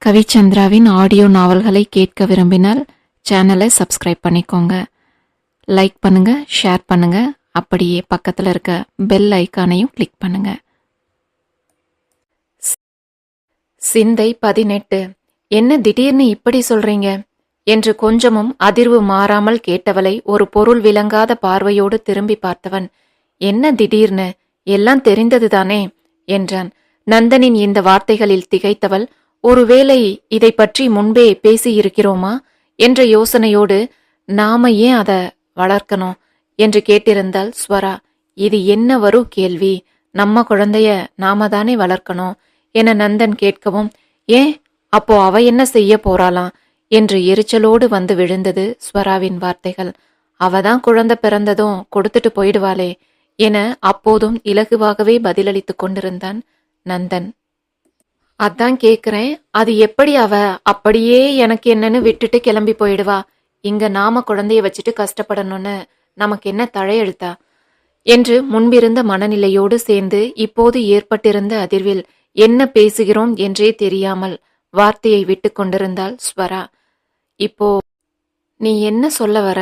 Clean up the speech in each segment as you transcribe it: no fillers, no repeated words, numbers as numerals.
கவிச்சந்திராவின் audio நாவல்களை கேட்க விரும்பினால் சேனலை சப்ஸ்கிரைப் பண்ணிக்கோங்க. லைக் பண்ணுங்க, ஷேர் பண்ணுங்க, அப்படியே பக்கத்தில் இருக்க பெல் ஐக்கானையும் கிளிக் பண்ணுங்க. சிந்தை 18. என்ன திடீர்னு இப்படி சொல்றீங்க என்று கொஞ்சமும் அதிர்வு மாறாமல் கேட்டவளை ஒரு பொருள் விளங்காத பார்வையோடு திரும்பி பார்த்தவன், என்ன திடீர்னு, எல்லாம் தெரிந்ததுதானே என்றான். நந்தனின் இந்த வார்த்தைகளில் திகைத்தவள், ஒருவேளை இதை பற்றி முன்பே பேசியிருக்கிறோமா என்ற யோசனையோடு, நாம ஏன் அத வளர்க்கணும் என்று கேட்டிருந்தாள் ஸ்வரா. இது என்ன வரு கேள்வி, நம்ம குழந்தைய நாம தானே வளர்க்கணும் என நந்தன் கேட்கவும், ஏன் அப்போ அவ என்ன செய்ய போறாளாம் என்று எரிச்சலோடு வந்து விழுந்தது ஸ்வராவின் வார்த்தைகள். அவதான் குழந்தை பிறந்ததும் கொடுத்துட்டு போயிடுவாளே என அப்போதும் இலகுவாகவே பதிலளித்துக் கொண்டிருந்தான் நந்தன். அதான் கேக்குறேன், அது எப்படி அவ அப்படியே எனக்கு என்னன்னு விட்டுட்டு கிளம்பி போயிடுவா? இங்க நாம குழந்தைய வச்சுட்டு கஷ்டப்படணும்னு நமக்கு என்ன தழையெழுத்தா என்று முன்பிருந்த மனநிலையோடு சேர்ந்து இப்போது ஏற்பட்டிருந்த அதிர்வில் என்ன பேசுகிறோம் என்றே தெரியாமல் வார்த்தையை விட்டு கொண்டிருந்தாள் ஸ்வரா. இப்போ நீ என்ன சொல்ல வர?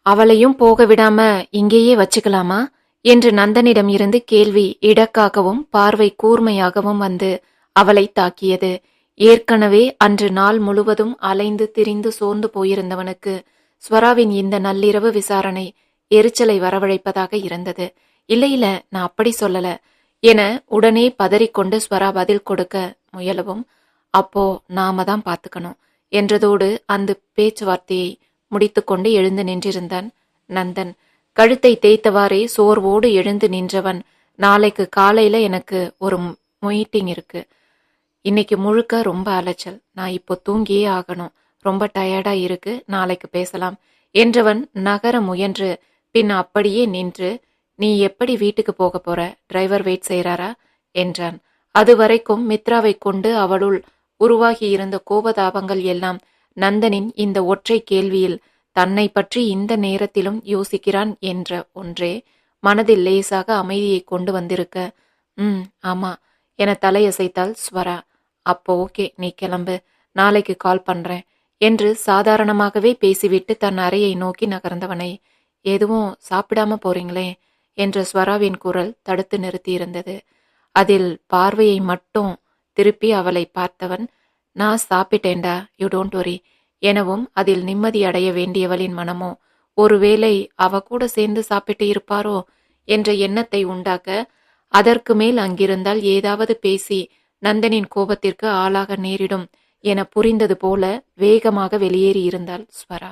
அவளையும் போக விடாம இங்கேயே வச்சுக்கலாமா என்று நந்தனிடம் இருந்து கேள்வி இடக்காகவும் பார்வை கூர்மையாகவும் வந்து அவளை தாக்கியது. ஏற்கனவே அன்று நாள் முழுவதும் அலைந்து திரிந்து சோர்ந்து போயிருந்தவனுக்கு ஸ்வராவின் இந்த நள்ளிரவு விசாரணை எரிச்சலை வரவழைப்பதாக இருந்தது. இல்ல, நான் அப்படி சொல்லல என உடனே பதறிக்கொண்டு ஸ்வரா பதில் கொடுக்க முயலவும், அப்போ நாம தான் பார்த்துக்கணும் என்றதோடு அந்த பேச்சுவார்த்தையை முடித்துக்கொண்டு எழுந்து நின்றிருந்தான் நந்தன். கழுத்தை தேய்த்தவாறே சோர்வோடு எழுந்து நின்றவன், நாளைக்கு காலையில எனக்கு ஒரு மீட்டிங் இருக்கு. இன்னைக்கு முழுக்க ரொம்ப அலைச்சல், நான் இப்போ தூங்கியே ஆகணும், ரொம்ப டயர்டா இருக்கு, நாளைக்கு பேசலாம் என்றவன் நகர முயன்று பின் அப்படியே நின்று, நீ எப்படி வீட்டுக்கு போக போற? டிரைவர் வெயிட் செய்யறாரா என்றான். அதுவரைக்கும் மித்ராவை கொண்டு அவளுள் உருவாகி இருந்த கோபதாபங்கள் எல்லாம் நந்தனின் இந்த ஒற்றை கேள்வியில் தன்னை பற்றி இந்த நேரத்திலும் யோசிக்கிறான் என்ற ஒன்றே மனதில் லேசாக அமைதியை கொண்டு வந்திருக்க, ஆமா என தலையசைத்தாள் ஸ்வரா. அப்போ ஓகே, நீ கிளம்பு, நாளைக்கு கால் பண்றேன் என்று சாதாரணமாகவே பேசிவிட்டு தன் அறையை நோக்கி நகர்ந்தவனை, எதுவும் சாப்பிடாம போறீங்களே என்ற ஸ்வராவின் குரல் தடுத்து நிறுத்தியிருந்தது. அதில் பார்வையை மட்டும் திருப்பி அவளை பார்த்தவன், நான் சாப்பிட்டேன்டா, யூ டோன்ட் வரி எனவும் அதில் நிம்மதி அடைய வேண்டியவளின் மனமோ ஒருவேளை அவ கூட சேர்ந்து சாப்பிட்டு இருப்பாரோ என்ற எண்ணத்தை உண்டாக்க, அதற்கு மேல் அங்கிருந்தால் ஏதாவது பேசி நந்தனின் கோபத்திற்கு ஆளாக நேரிடும் என புரிந்தது போல வேகமாக வெளியேறியிருந்தாள் ஸ்வரா.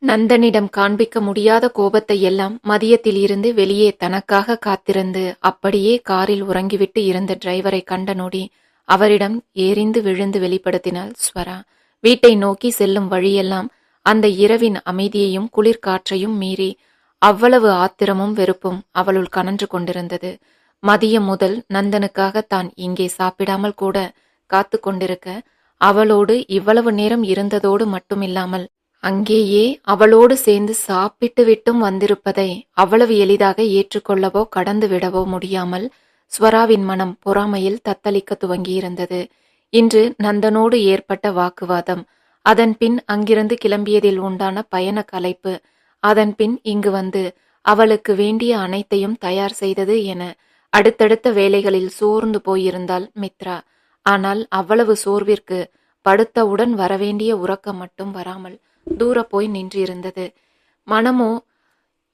நந்தனிடம் காண்பிக்க முடியாத கோபத்தை எல்லாம் மதியத்தில் இருந்து வெளியே தனக்காக காத்திருந்து அப்படியே காரில் உறங்கிவிட்டு இருந்த டிரைவரை கண்ட நொடி அவரிடம் எரிந்து விழுந்து வெளிப்படுத்தினாள் ஸ்வரா. வீட்டை நோக்கி செல்லும் வழியெல்லாம் அந்த இரவின் அமைதியையும் குளிர்காற்றையும் மீறி அவ்வளவு ஆத்திரமும் வெறுப்பும் அவளுள் கனன்று கொண்டிருந்தது. மதியம் முதல் நந்தனுக்காக தான் இங்கே சாப்பிடாமல் கூட காத்து கொண்டிருக்க, அவளோடு இவ்வளவு நேரம் இருந்ததோடு மட்டுமில்லாமல் அங்கேயே அவளோடு சேர்ந்து சாப்பிட்டு விட்டும் வந்திருப்பதை அவ்வளவு எளிதாக ஏற்றுக்கொள்ளவோ கடந்து விடவோ முடியாமல் ஸ்வராவின் மனம் பொறாமையில் தத்தளிக்க துவங்கியிருந்தது. இன்று நந்தனோடு ஏற்பட்ட வாக்குவாதம், அதன் பின் அங்கிருந்து கிளம்பியதில் உண்டான பயண களைப்பு, அதன் பின் இங்கு வந்து அவளுக்கு வேண்டிய அனைத்தையும் தயார் செய்தது என அடுத்தடுத்த வேலைகளில் சோர்ந்து போயிருந்தாள் மித்ரா. ஆனால் அவ்வளவு சோர்விற்கு படுத்தவுடன் வரவேண்டிய உறக்கம் மட்டும் வராமல் தூர போய் நின்றிருந்தது. மனமோ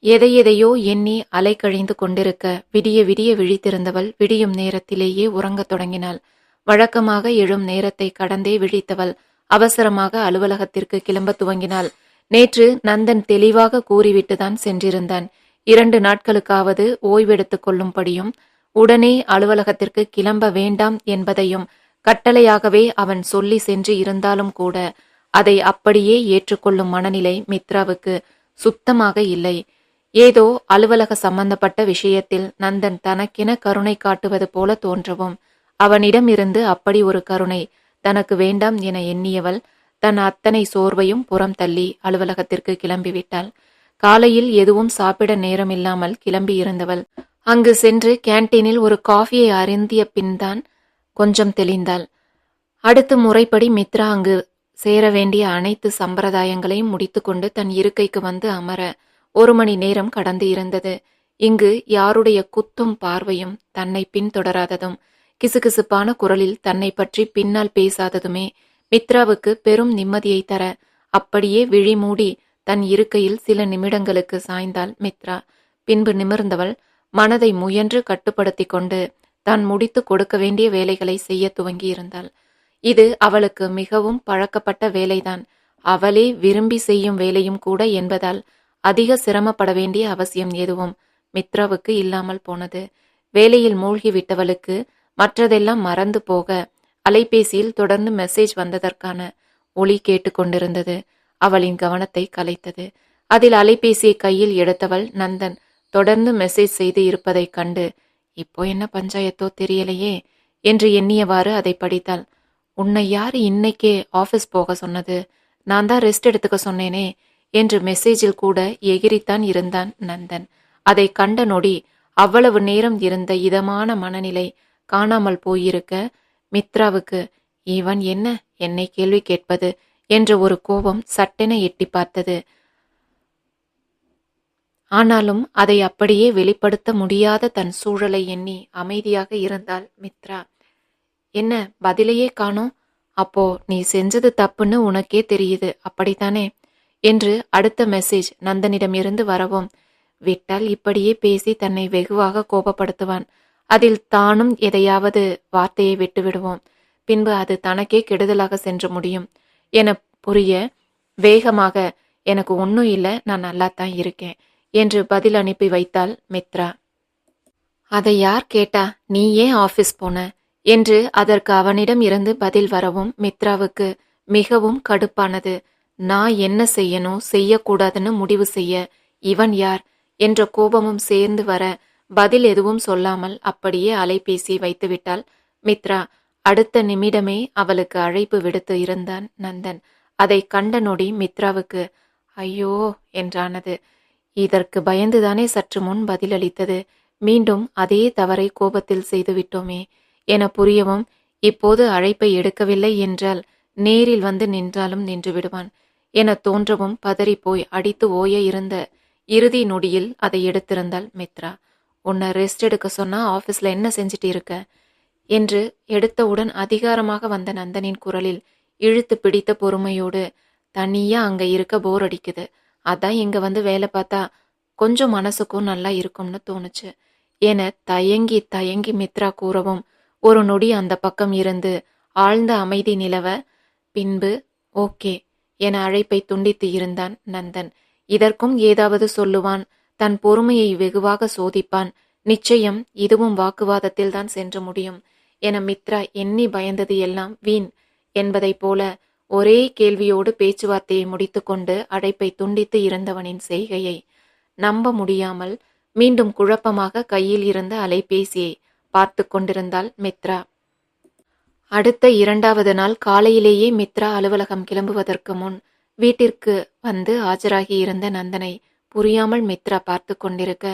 எதையெதையோ எண்ணி அலைக்கழிந்து கொண்டிருக்க விடிய விடிய விழித்திருந்தவள் விடியும் நேரத்திலேயே உறங்கத் தொடங்கினாள். வழக்கமாக எழும் நேரத்தை கடந்தே விழித்தவள் அவசரமாக அலுவலகத்திற்கு கிளம்ப துவங்கினாள். நேற்று நந்தன் தெளிவாக கூறிவிட்டுதான் சென்றிருந்தான். 2 நாட்களுக்காவது ஓய்வெடுத்துக் கொள்ளும்படியும் உடனே அலுவலகத்திற்கு கிளம்ப வேண்டாம் என்பதையும் கட்டளையாகவே அவன் சொல்லி சென்று இருந்தாலும் கூட அதை அப்படியே ஏற்றுக்கொள்ளும் மனநிலை மித்ராவுக்கு சுத்தமாக இல்லை. ஏதோ அலுவலக சம்பந்தப்பட்ட விஷயத்தில் நந்தன் தனக்கென கருணை காட்டுவது போல தோன்றவும், அவனிடமிருந்து அப்படி ஒரு கருணை தனக்கு வேண்டாம் என எண்ணியவள் தன் அத்தனை சோர்வையும் புறம் தள்ளி அலுவலகத்திற்கு கிளம்பிவிட்டாள். காலையில் எதுவும் சாப்பிட நேரமில்லாமல் கிளம்பி இருந்தவள் அங்கு சென்று கேன்டீனில் ஒரு காஃபியை அருந்திய பின்தான் கொஞ்சம் தெளிந்தாள். அடுத்து முறைப்படி மித்ரா அங்கு சேர வேண்டிய அனைத்து சம்பிரதாயங்களையும் முடித்துக்கொண்டு தன் இருக்கைக்கு வந்து அமர 1 மணி நேரம் கடந்து இருந்தது. இங்கு யாருடைய குத்தும் பார்வையும் தன்னை பின்தொடராததும், கிசுகிசுப்பான குரலில் தன்னை பற்றி பின்னால் பேசாததுமே மித்ராவுக்கு பெரும் நிம்மதியை தர, அப்படியே விழி மூடி தன் இருக்கையில் சில நிமிடங்களுக்கு சாய்ந்தாள் மித்ரா. பின்பு நிமிர்ந்தவள் மனதை முயன்று கட்டுப்படுத்தி கொண்டு தான் முடித்து கொடுக்க வேண்டிய வேலைகளை செய்ய துவங்கியிருந்தாள். இது அவளுக்கு மிகவும் பழக்கப்பட்ட வேலைதான். அவளே விரும்பி செய்யும் வேலையும் கூட என்பதால் அதிக சிரமப்பட வேண்டிய அவசியம் எதுவும் மித்ராவுக்கு இல்லாமல் போனது. வேலையில் மூழ்கிவிட்டவளுக்கு மற்றதெல்லாம் மறந்து போக அலைபேசியில் தொடர்ந்து மெசேஜ் வந்ததற்கான ஒலி கேட்டுக்கொண்டிருந்தது. அவளின் கவனத்தை கலைத்தது. அதில் அலைபேசியை கையில் எடுத்தவள் நந்தன் தொடர்ந்து மெசேஜ் செய்து இருப்பதைக் கண்டு, இப்போ என்ன பஞ்சாயத்தோ தெரியலையே என்று எண்ணியவாறு அதை படித்தாள். உன்னை யார் இன்னைக்கே ஆஃபீஸ் போக சொன்னது? நான் தான் ரெஸ்ட் எடுத்துக்க சொன்னேனே என்று மெசேஜில் கூட எகிரித்தான் இருந்தான் நந்தன். அதை கண்ட நொடி அவ்வளவு நேரம் இருந்த இதமான மனநிலை காணாமல் போயிருக்க மித்ராவுக்கு இவன் என்ன என்னை கேள்வி கேட்பது என்ற ஒரு கோபம் சட்டென எட்டி பார்த்தது. ஆனாலும் அதை அப்படியே வெளிப்படுத்த முடியாத தன் சூழலை எண்ணி அமைதியாக இருந்தாள் மித்ரா. என்ன பதிலையே காணோம்? அப்போ நீ செஞ்சது தப்புன்னு உனக்கே தெரியுது, அப்படித்தானே என்று அடுத்த மெசேஜ் நந்தனிடமிருந்து வரவும், விட்டால் இப்படியே பேசி தன்னை வெகுவாக கோபப்படுத்துவான். அதில் தானும் எதையாவது வார்த்தையை விட்டு விடுவோம். பின்பு அது தனக்கே கெடுதலாக சென்று முடியும் என புரிய வேகமாக, எனக்கு ஒன்றும் இல்லை, நான் நல்லாத்தான் இருக்கேன் என்று பதில் அனுப்பி வைத்தாள் மித்ரா. அதை யார் கேட்டா? நீ ஏன் ஆபீஸ் போன என்று அதற்கு அவனிடம் இருந்து பதில் வரவும் மித்ராவுக்கு மிகவும் கடுப்பானது. நான் என்ன செய்யணும் செய்யக்கூடாதுன்னு முடிவு செய்ய இவன் யார் என்ற கோபமும் சேர்ந்து வர பதில் எதுவும் சொல்லாமல் அப்படியே அலைபேசி வைத்துவிட்டாள் மித்ரா. அடுத்த நிமிடமே அவளுக்கு அழைப்பு விடுத்து இருந்தான் நந்தன். அதை கண்ட நொடி மித்ராவுக்கு ஐயோ என்றானது. இதற்கு பயந்துதானே சற்று முன் பதிலளித்தது. மீண்டும் அதே தவறை கோபத்தில் செய்துவிட்டோமே என புரியவும், இப்போது அழைப்பை எடுக்கவில்லை என்றால் நேரில் வந்து நின்றாலும் நின்று விடுவான் என தோன்றவும் பதறிப்போய் அடித்து ஓய இருந்த இறுதி நொடியில் அதை எடுத்திருந்தாள் மித்ரா. உன்னை ரெஸ்ட் எடுக்க சொன்னா ஆபீஸ்ல என்ன செஞ்சிட்டு இருக்க என்று எடுத்தவுடன் அதிகாரமாக வந்த நந்தனின் குரலில் இழுத்து பிடித்த பொறுமையோடு, தனியா அங்க இருக்க போர் அடிக்குது, அதான் இங்க வந்து வேலை பார்த்தா கொஞ்சம் மனசுக்கும் நல்லா இருக்கும்னு தோணுச்சு என தயங்கி தயங்கி மித்ரா கூறவும், ஒரு நொடி அந்த பக்கம் இருந்து ஆழ்ந்த அமைதி நிலவ, பின்பு ஓகே என அழைப்பை துண்டித்து இருந்தான் நந்தன். இதற்கும் ஏதாவது சொல்லுவான், தன் பொறுமையை வெகுவாக சோதிப்பான், நிச்சயம் இதுவும் வாக்குவாதத்தில் தான் சென்று முடியும் என மித்ரா எண்ணி பயந்தது எல்லாம் வீண் என்பதைப் போல ஒரே கேள்வியோடு பேச்சுவார்த்தையை முடித்துக்கொண்டு அழைப்பை துண்டித்து இருந்தவனின் செய்கையை நம்ப முடியாமல் மீண்டும் குழப்பமாக கையில் இருந்த அலைபேசியை பார்த்து கொண்டிருந்தாள் மித்ரா. அடுத்த 2வது நாள் காலையிலேயே மித்ரா அலுவலகம் கிளம்புவதற்கு முன் வீட்டிற்கு வந்து ஆஜராகி இருந்த நந்தனை புரியாமல் மித்ரா பார்த்து கொண்டிருக்க,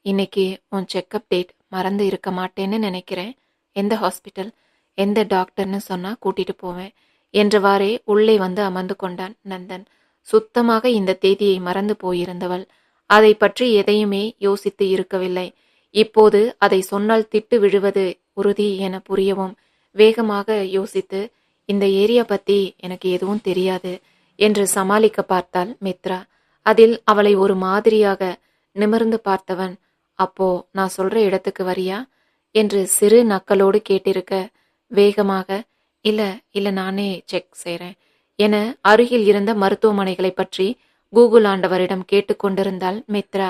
இன்னைக்கு உன் செக்கப் டேட் மறந்து இருக்க மாட்டேன்னு நினைக்கிறேன். எந்த ஹாஸ்பிட்டல் எந்த டாக்டர்னு சொன்னா கூட்டிட்டு போவேன் என்றவாறே உள்ளே வந்து அமர்ந்து கொண்டான் நந்தன். சுத்தமாக இந்த தேதியை மறந்து போயிருந்தவள் அதை பற்றி எதையுமே யோசித்து இருக்கவில்லை. இப்போது அதை சொன்னால் திட்டு விழுவது உறுதி என புரியவும் வேகமாக யோசித்து, இந்த ஏரியா பத்தி எனக்கு எதுவும் தெரியாது என்று சமாளிக்க பார்த்தாள் மித்ரா. அதில் அவளை ஒரு மாதிரியாக நிமிர்ந்து பார்த்தவன், அப்போ நான் சொல்ற இடத்துக்கு வரியா என்று சிறு நக்கலோடு கேட்டிருக்க, வேகமாக இல்ல இல்ல நானே செக் செய்றேன் என அருகில் இருந்த மருத்துவமனைகளை பற்றி கூகுள் ஆண்டவரிடம் கேட்டுக்கொண்டிருந்தாள் மித்ரா.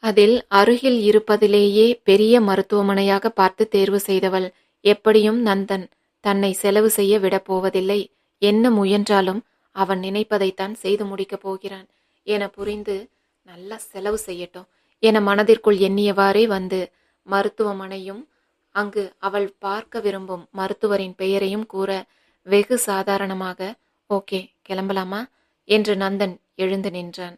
அதில் அருகில் இருப்பதிலேயே பெரிய மருத்துவமனையாக பார்த்து தேர்வு செய்தவள். எப்படியும் நந்தன் தன்னை செலவு செய்ய விடப்போவதில்லை, என்ன முயன்றாலும் அவன் நினைப்பதைத்தான் செய்து முடிக்கப் போகிறான் என புரிந்து, நல்லா செலவு செய்யட்டும் என மனதிற்குள் எண்ணியவாறே வந்து மருத்துவமனையும் அங்கு அவள் பார்க்க விரும்பும் மருத்துவரின் பெயரையும் கூற, வெகு சாதாரணமாக ஓகே கிளம்பலாமா என்று நந்தன் எழுந்து நின்றான்.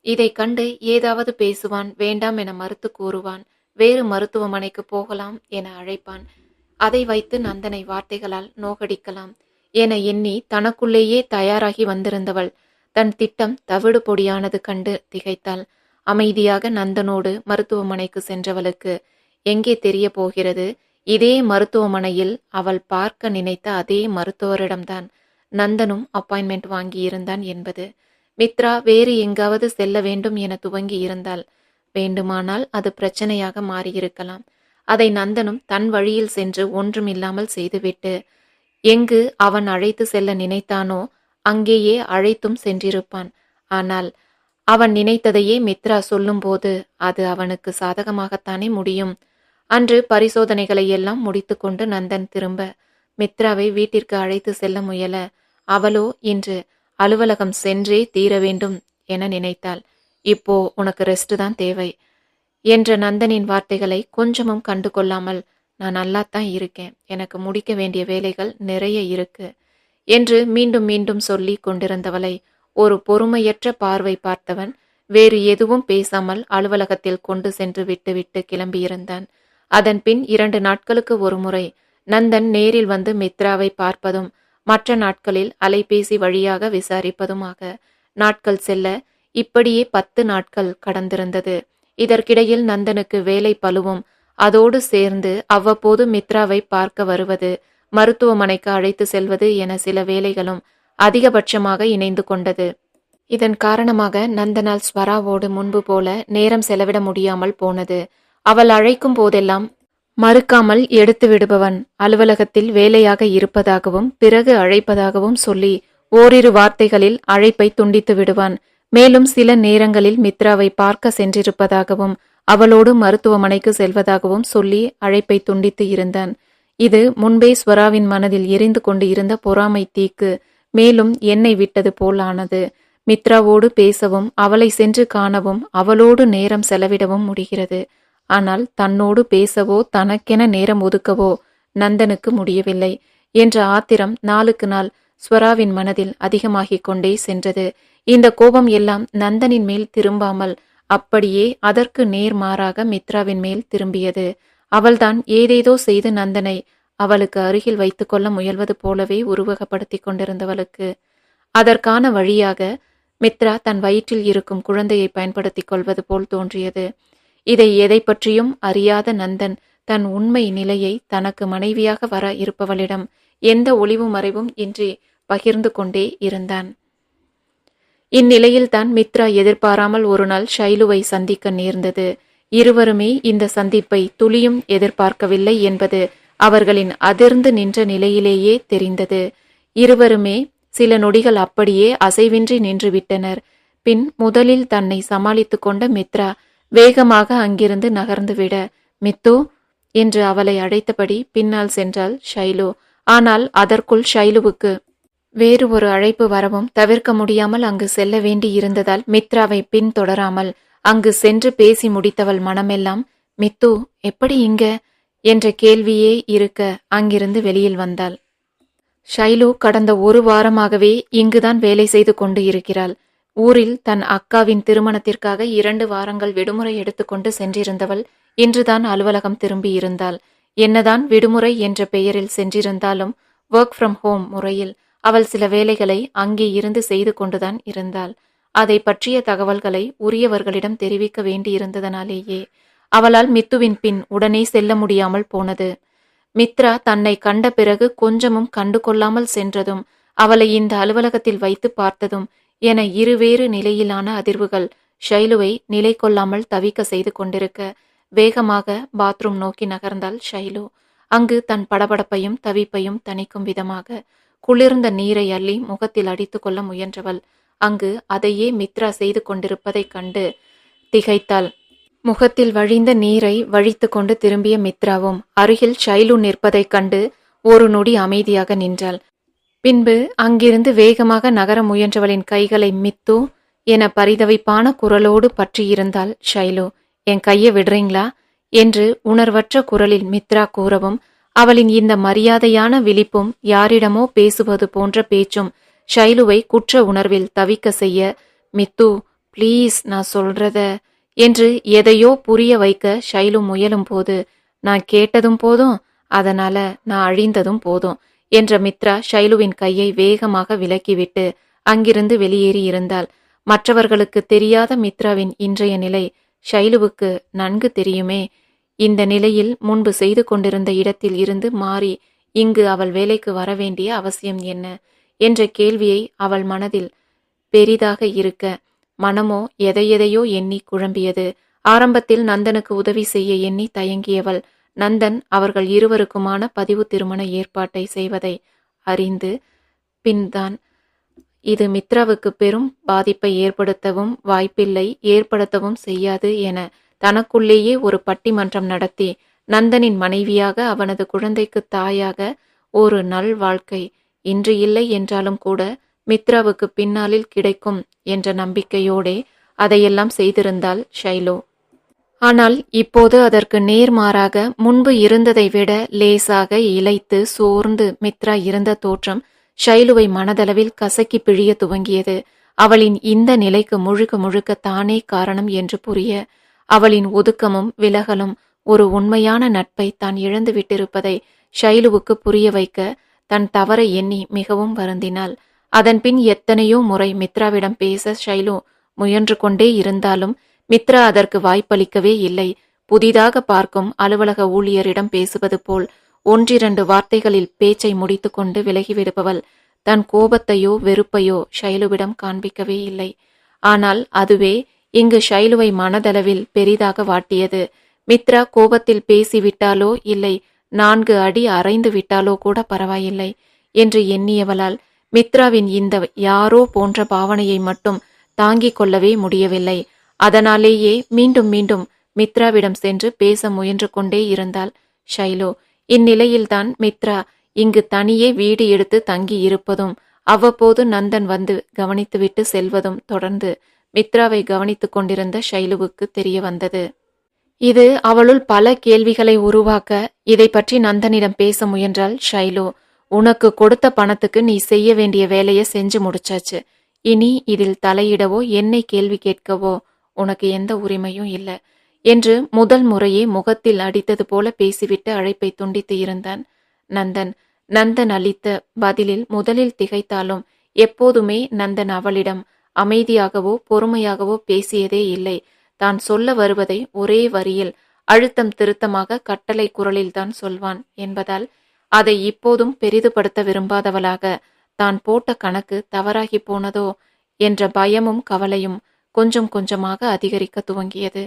இதை கண்டு ஏதாவது பேசுவான், வேண்டாம் என மறுத்து கூறுவான், வேறு மருத்துவமனைக்கு போகலாம் என அழைப்பான். அதை வைத்து நந்தனை வார்த்தைகளால் நோகடிக்கலாம் என எண்ணி தனக்குள்ளேயே தயாராகி வந்திருந்தவள் தன் திட்டம் தவிடு பொடியானது கண்டு திகைத்தாள். அமைதியாக நந்தனோடு மருத்துவமனைக்கு சென்றவளுக்கு எங்கே தெரிய போகிறது, இதே மருத்துவமனையில் அவள் பார்க்க நினைத்த அதே மருத்துவரிடம்தான் நந்தனும் அப்பாயின்மெண்ட் வாங்கியிருந்தான் என்பது. மித்ரா வேறு எங்காவது செல்ல வேண்டும் என துவங்கி இருந்தால் வேண்டுமானால் அது பிரச்சனையாக மாறியிருக்கலாம். அதை நந்தனும் தன் வழியில் சென்று ஒன்றுமில்லாமல் செய்துவிட்டு எங்கு அவன் அழைத்து செல்ல நினைத்தானோ அங்கேயே அழைத்தும் சென்றிருப்பான். ஆனால் அவன் நினைத்ததையே மித்ரா சொல்லும்போது அது அவனுக்கு சாதகமாகத்தானே முடியும். அன்று பரிசோதனைகளை எல்லாம் முடித்துக்கொண்டு நந்தன் திரும்ப மித்ராவை வீட்டிற்கு அழைத்து செல்ல முயல அவளோ இன்று அலுவலகம் சென்றே தீர வேண்டும் என நினைத்தாள். இப்போ உனக்கு ரெஸ்ட் தான் தேவை என்ற நந்தனின் வார்த்தைகளை கொஞ்சமும் கண்டு கொள்ளாமல் நான் நல்லாத்தான் இருக்கேன், எனக்கு முடிக்க வேண்டிய வேலைகள் நிறைய இருக்கு என்று மீண்டும் மீண்டும் சொல்லி கொண்டிருந்தவளை ஒரு பொறுமையற்ற பார்வை பார்த்தவன் வேறு எதுவும் பேசாமல் அலுவலகத்தில் கொண்டு சென்று விட்டுவிட்டு கிளம்பியிருந்தான். அதன் பின் 2 நாட்களுக்கு ஒரு முறை நந்தன் நேரில் வந்து மித்ராவை பார்ப்பதும் மற்ற நாட்களில் அலைபேசி வழியாக விசாரிப்பதுமாக நாட்கள் செல்ல இப்படியே 10 நாட்கள் கடந்திருந்தது. இதற்கிடையில் நந்தனுக்கு வேலை பளுவும் அதோடு சேர்ந்து அவ்வப்போது மித்ராவை பார்க்க வருவது, மருத்துவமனைக்கு அழைத்து செல்வது என சில வேலைகளும் அதிகபட்சமாக இணைந்து கொண்டது. இதன் காரணமாக நந்தனால் ஸ்வராவோடு முன்பு போல நேரம் செலவிட முடியாமல் போனது. அவள் அழைக்கும் போதெல்லாம் மறுக்காமல் எடுத்து விடுபவன் அலுவலகத்தில் வேலையாக இருப்பதாகவும் பிறகு அழைப்பதாகவும் சொல்லி ஓரிரு வார்த்தைகளில் அழைப்பை துண்டித்து விடுவான். மேலும் சில நேரங்களில் மித்ராவை பார்க்க சென்றிருப்பதாகவும் அவளோடு மருத்துவமனைக்கு செல்வதாகவும் சொல்லி அழைப்பை துண்டித்து இருந்தான். இது முன்பே ஸ்வராவின் மனதில் எரிந்து கொண்டு இருந்த பொறாமை தீக்கு மேலும் எண்ணெய் விட்டது போல் ஆனது. மித்ராவோடு பேசவும் அவளை சென்று காணவும் அவளோடு நேரம் செலவிடவும் முடிகிறது. ஆனால் தன்னோடு பேசவோ தனக்கென நேரம் ஒதுக்கவோ நந்தனுக்கு முடியவில்லை என்ற ஆத்திரம் நாளுக்கு நாள் ஸ்வராவின் மனதில் அதிகமாகிக் கொண்டே சென்றது. இந்த கோபம் எல்லாம் நந்தனின் மேல் திரும்பாமல் அப்படியே அதற்கு நேர்மாறாக மித்ராவின் மேல் திரும்பியது. அவள்தான் ஏதேதோ செய்து நந்தனை அவளுக்கு அருகில் வைத்துக்கொள்ள முயல்வது போலவே உருவகப்படுத்தி கொண்டிருந்தவளுக்கு அதற்கான வழியாக மித்ரா தன் வயிற்றில் இருக்கும் குழந்தையை பயன்படுத்திக் கொள்வது போல் தோன்றியது. இதை எதை பற்றியும் அறியாத நந்தன் தன் உண்மை நிலையை தனக்கு மனைவியாக வர இருப்பவளிடம் எந்த ஒளிவு மறைவும் இன்றி பகிர்ந்து கொண்டே இருந்தான். இந்நிலையில்தான் மித்ரா எதிர்பாராமல் ஒரு நாள் ஷைலுவை சந்திக்க நேர்ந்தது. இருவருமே இந்த சந்திப்பை துளியும் எதிர்பார்க்கவில்லை என்பது அவர்களின் அதிர்ந்து நின்ற நிலையிலேயே தெரிந்தது. இருவருமே சில நொடிகள் அப்படியே அசைவின்றி நின்று விட்டனர். பின் முதலில் தன்னை சமாளித்து கொண்ட மித்ரா வேகமாக அங்கிருந்து நகர்ந்துவிட மித்து என்று அவளை அழைத்தபடி பின்னால் சென்றாள் ஷைலு. ஆனால் அதற்குள் ஷைலுவுக்கு வேறு ஒரு அழைப்பு வரவும் தவிர்க்க முடியாமல் அங்கு செல்ல வேண்டி இருந்ததால் மித்ராவை பின் தொடராமல் அங்கு சென்று பேசி முடித்தவள் மனமெல்லாம் மித்து எப்படி இங்க என்ற கேள்வியே இருக்க அங்கிருந்து வெளியில் வந்தாள். ஷைலு கடந்த 1 வாரமாகவே இங்குதான் வேலை செய்து கொண்டு இருக்கிறாள். ஊரில் தன் அக்காவின் திருமணத்திற்காக 2 வாரங்கள் விடுமுறை எடுத்துக்கொண்டு சென்றிருந்தவள் இன்றுதான் அலுவலகம் திரும்பியிருந்தாள். என்னதான் விடுமுறை என்ற பெயரில் சென்றிருந்தாலும் ஒர்க் ஃப்ரம் ஹோம் முறையில் அவள் சில வேலைகளை அங்கே இருந்து செய்து கொண்டுதான் இருந்தாள். அதை பற்றிய தகவல்களை உரியவர்களிடம் தெரிவிக்க வேண்டியிருந்ததனாலேயே அவளால் மித்துவின் பின் உடனே செல்ல முடியாமல் போனது. மித்ரா தன்னை கண்ட பிறகு கொஞ்சமும் கண்டு கொள்ளாமல் சென்றதும் அவளை இந்த அலுவலகத்தில் வைத்து பார்த்ததும் என இருவேறு நிலையிலான அதிர்வுகள் ஷைலுவை நிலை கொள்ளாமல் தவிக்க செய்து கொண்டிருக்க வேகமாக பாத்ரூம் நோக்கி நகர்ந்தாள் ஷைலு. அங்கு தன் படபடப்பையும் தவிப்பையும் தணிக்கும் விதமாக குளிர்ந்த நீரை அள்ளி முகத்தில் அடித்து கொள்ள முயன்றவள் அங்கு அதையே மித்ரா செய்து கொண்டிருப்பதைக் கண்டு திகைத்தாள். முகத்தில் வழிந்த நீரை வழித்து கொண்டு திரும்பிய மித்ராவும் அருகில் ஷைலு நிற்பதைக் கண்டு ஒரு நொடி அமைதியாக நின்றாள். பின்பு அங்கிருந்து வேகமாக நகர முயன்றவளின் கைகளை மித்து என பரிதவிப்பான குரலோடு பற்றியிருந்தாள் ஷைலு. என் கையை விடுறீங்களா என்று உணர்வற்ற குரலில் மித்ரா கூறவும் அவளின் இந்த மரியாதையான விழிப்பும் யாரிடமோ பேசுவது போன்ற பேச்சும் ஷைலுவை குற்ற உணர்வில் தவிக்க செய்ய மித்து ப்ளீஸ் நான் சொல்றத என்று எதையோ புரிய வைக்க ஷைலு முயலும் போது நான் கேட்டதும் போதும் அதனால நான் அழிந்ததும் போதும் என்ற மித்ரா ஷைலுவின் கையை வேகமாக விலக்கிவிட்டு அங்கிருந்து வெளியேறி இருந்தாள். மற்றவர்களுக்கு தெரியாத மித்ராவின் இன்றைய நிலை ஷைலுவுக்கு நன்கு தெரியுமே. இந்த நிலையில் முன்பு செய்து கொண்டிருந்த இடத்தில் இருந்து மாறி இங்கு அவள் வேலைக்கு வரவேண்டிய அவசியம் என்ன என்ற கேள்வியை அவள் மனதில் பெரிதாக இருக்க, மனமோ எதையெதையோ எண்ணி குழம்பியது. ஆரம்பத்தில் நந்தனுக்கு உதவி செய்ய எண்ணி தயங்கியவள், நந்தன் அவர்கள் இருவருக்குமான பதிவு திருமண ஏற்பாட்டை செய்வதை அறிந்து பின்தான் இது மித்ராவுக்கு பெரும் பாதிப்பை ஏற்படுத்தவும் வாய்ப்பில்லை, ஏற்படுத்தவும் செய்யாது என தனக்குள்ளேயே ஒரு பட்டிமன்றம் நடத்தி, நந்தனின் மனைவியாக அவனது குழந்தைக்கு தாயாக ஒரு நல் வாழ்க்கை இன்று இல்லை என்றாலும் கூட மித்ராவுக்கு பின்னாளில் கிடைக்கும் என்ற நம்பிக்கையோடே அதையெல்லாம் செய்திருந்தாள் ஷைலு. ஆனால் இப்போது அதற்கு நேர்மாறாக முன்பு இருந்ததை விட லேசாக இளைத்து சோர்ந்து மித்ரா இருந்த தோற்றம் ஷைலுவை மனதளவில் கசக்கி பிழிய துவங்கியது. அவளின் இந்த நிலைக்கு முழுக்க முழுக்க தானே காரணம் என்று புரிய, அவளின் ஒதுக்கமும் விலகலும் ஒரு உண்மையான நட்பை தான் இழந்து விட்டிருப்பதை ஷைலுவுக்கு புரிய வைக்க தன் தவறை எண்ணி மிகவும் வருந்தினாள். அதன்பின் எத்தனையோ முறை மித்ராவிடம் பேச ஷைலு முயன்று கொண்டே இருந்தாலும் மித்ரா அதற்கு வாய்ப்பளிக்கவே இல்லை. புதிதாக பார்க்கும் அலுவலக ஊழியரிடம் பேசுவது போல் ஒன்றிரண்டு வார்த்தைகளில் பேச்சை முடித்து கொண்டு விலகிவிடுபவள் தன் கோபத்தையோ வெறுப்பையோ ஷைலுவிடம் காண்பிக்கவே இல்லை. ஆனால் அதுவே இங்கு ஷைலுவை மனதளவில் பெரிதாக வாட்டியது. மித்ரா கோபத்தில் பேசிவிட்டாலோ இல்லை 4 அடி அரைந்து விட்டாலோ கூட பரவாயில்லை என்று எண்ணியவளால் மித்ராவின் இந்த யாரோ போன்ற பாவனையை மட்டும் தாங்கிக் கொள்ளவே முடியவில்லை. அதனாலேயே மீண்டும் மீண்டும் மித்ராவிடம் சென்று பேச முயன்று கொண்டே இருந்தாள் ஷைலு. இந்நிலையில்தான் மித்ரா இங்கு தனியே வீடு எடுத்து தங்கி இருப்பதும் அவ்வப்போது நந்தன் வந்து கவனித்துவிட்டு செல்வதும் தொடர்ந்து மித்ராவை கவனித்துக் கொண்டிருந்த ஷைலுவுக்கு தெரிய வந்தது. இது அவளுள் பல கேள்விகளை உருவாக்க இதை பற்றி நந்தனிடம் பேச முயன்றாள் ஷைலு. உனக்கு கொடுத்த பணத்துக்கு நீ செய்ய வேண்டிய வேலையை செஞ்சு முடிச்சாச்சு. இனி இதில் தலையிடவோ என்னை கேள்வி கேட்கவோ உனக்கு எந்த உரிமையும் இல்லை என்று முதல் முறையே முகத்தில் அடித்தது போல பேசிவிட்டு அழைப்பை துண்டித்து இருந்தான் நந்தன். நந்தன் அளித்த பதிலில் முதலில் திகைத்தாலும் எப்போதுமே நந்தன் அவளிடம் அமைதியாகவோ பொறுமையாகவோ பேசியதே இல்லை. தான் சொல்ல வருவதை ஒரே வரியில் அழுத்தம் திருத்தமாக கட்டளை குரலில்தான் சொல்வான் என்பதால் அதை இப்போதும் பெரிதுபடுத்த விரும்பாதவளாக தான் போட்ட கணக்கு தவறாகி போனதோ என்ற பயமும் கவலையும் கொஞ்சம் கொஞ்சமாக அதிகரிக்க துவங்கியது.